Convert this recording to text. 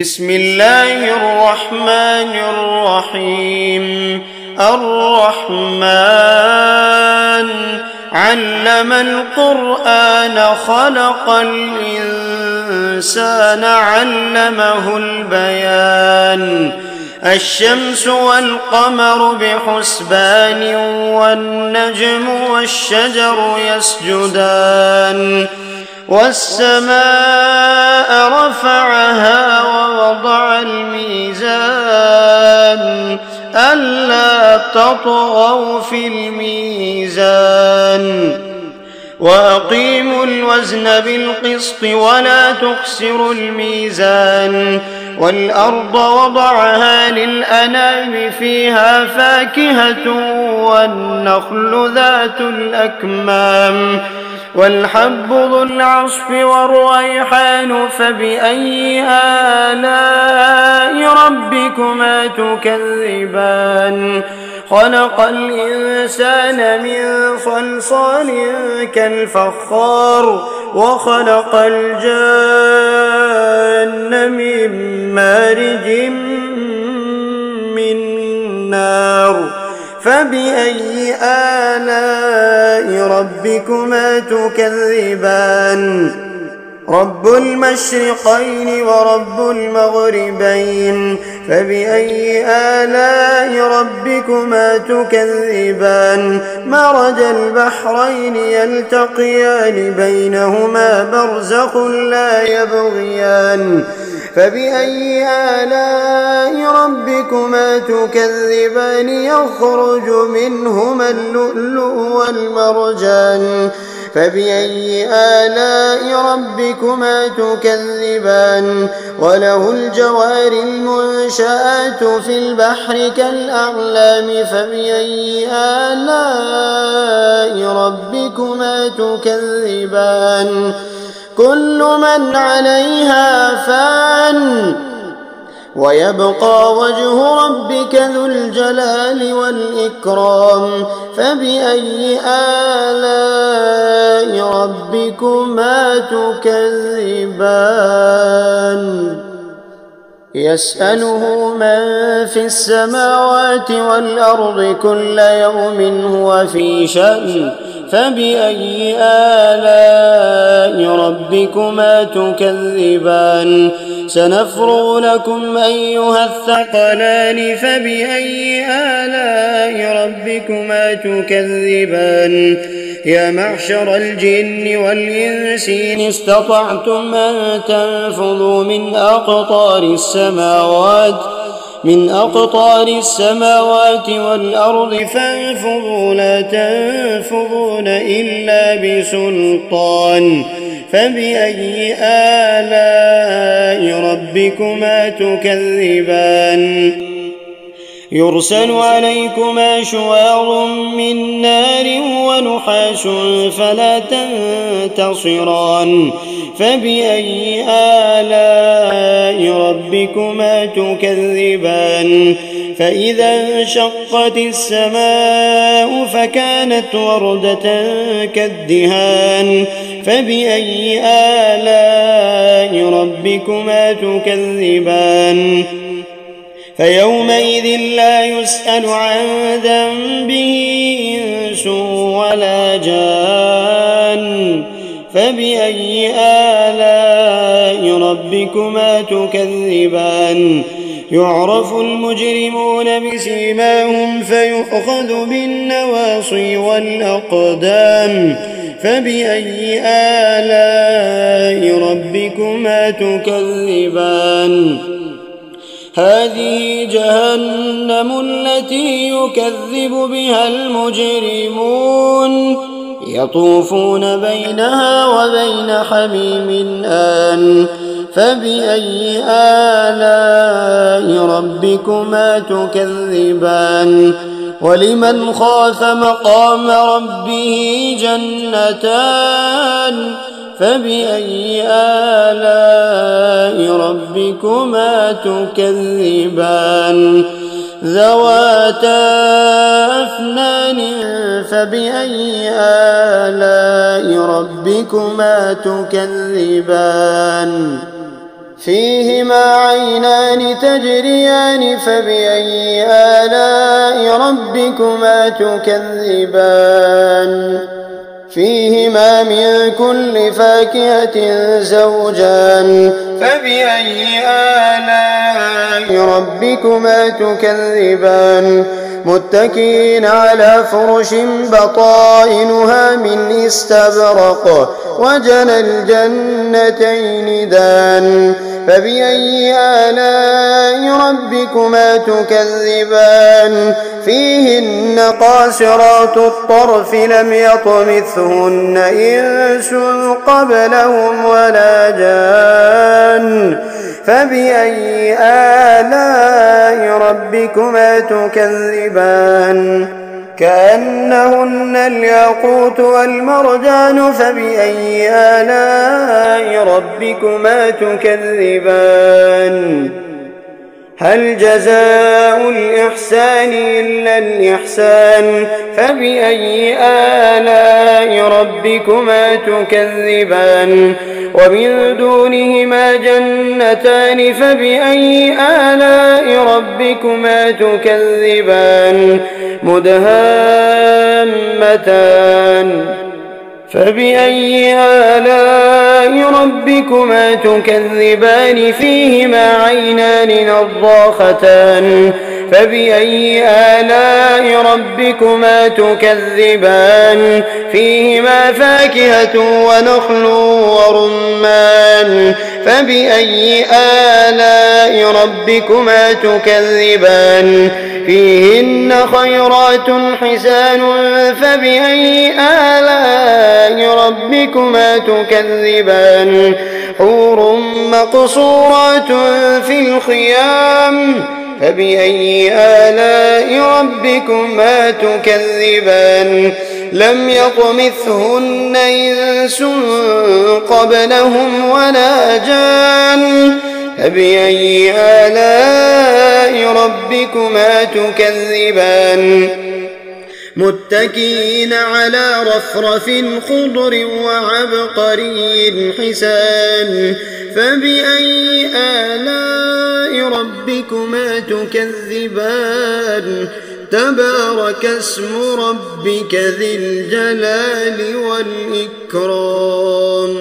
بسم الله الرحمن الرحيم. الرحمن علم القرآن خلق الإنسان علمه البيان. الشمس والقمر بحسبان والنجم والشجر يسجدان. والسماء رفعها ووضع الميزان ألا تطغوا في الميزان وأقيموا الوزن بالقسط ولا تخسروا الميزان. والأرض وضعها للأنام فيها فاكهة والنخل ذات الأكمام والحب ذو العصف والريحان. فبأي آلاء ربكما تكذبان؟ خلق الإنسان من صلصال كالفخار وخلق الجان من مارج من نار. فبأي آلاء ربكما تكذبان؟ رب المشرقين ورب المغربين. فبأي آلاء ربكما تكذبان؟ مرج البحرين يلتقيان بينهما برزخ لا يبغيان. فبأي آلاء ربكما تكذبان؟ يخرج منهما اللؤلؤ والمرجان. فبأي آلاء ربكما تكذبان؟ وله الجوار المنشآت في البحر كالأعلام. فبأي آلاء ربكما تكذبان؟ كل من عليها فان ويبقى وجه ربك ذو الجلال والإكرام. فبأي آلاء ربكما تكذبان؟ يسأله من في السماوات والأرض كل يوم هو في شأن. فبأي آلاء ربكما تكذبان؟ سنفرغ لكم أيها الثقلان. فبأي آلاء ربكما تكذبان؟ يا معشر الجن والإنس إن استطعتم أن تنفذوا من أقطار السماوات والأرض فانفذوا لا تنفذون إلا بسلطان. فبأي آلاء ربكما تكذبان؟ يرسل عليكما شواظ من نار ونحاس فلا تنتصران. فبأي آلاء ربكما تكذبان؟ فإذا انشقت السماء فكانت وردة كالدهان. فبأي آلاء ربكما تكذبان؟ فيومئذ لا يسأل عن ذنبه إنس ولا جان. فبأي آلاء ربكما تكذبان؟ يعرف المجرمون بسيماهم فيؤخذ بالنواصي والأقدام. فبأي آلاء ربكما تكذبان؟ هذه جهنم التي يكذب بها المجرمون يطوفون بينها وبين حميم آن. فبأي آلاء ربكما تكذبان؟ ولمن خاف مقام ربه جنتان. فبأي آلاء ربكما تكذبان؟ ذواتا أفنان. فبأي آلاء ربكما تكذبان؟ فيهما عينان تجريان فبأي آلاء ربكما تكذبان فيهما من كل فاكهة زوجان فبأي آلاء ربكما تكذبان متكئين على فرش بطائنها من استبرق وجنى الجنتين دان فبأي آلاء ربكما تكذبان فيهن قاصرات الطرف لم يطمثهن إنس قبلهم ولا جان فبأي آلاء ربكما تكذبان كأنهن الياقوت والمرجان فبأي آلاء ربكما تكذبان هل جزاء الإحسان إلا الإحسان فبأي آلاء ربكما تكذبان ومن دونهما جنتان فبأي آلاء ربكما تكذبان مدهامتان فبأي آلاء ربكما تكذبان فيهما عينان نضاختان فبأي آلاء ربكما تكذبان فيهما فاكهة ونخل ورمان فبأي آلاء ربكما تكذبان فيهن خيرات حسان فبأي آلاء ربكما تكذبان حور مقصورات في الخيام فبأي آلاء ربكما تكذبان لم يطمثهن إنس قبلهم ولا جان فبأي آلاء ربكما تكذبان متكئين على رفرف خضر وعبقري حسان فبأي آلاء ربكما تكذبان تبارك اسم ربك ذي الجلال والإكرام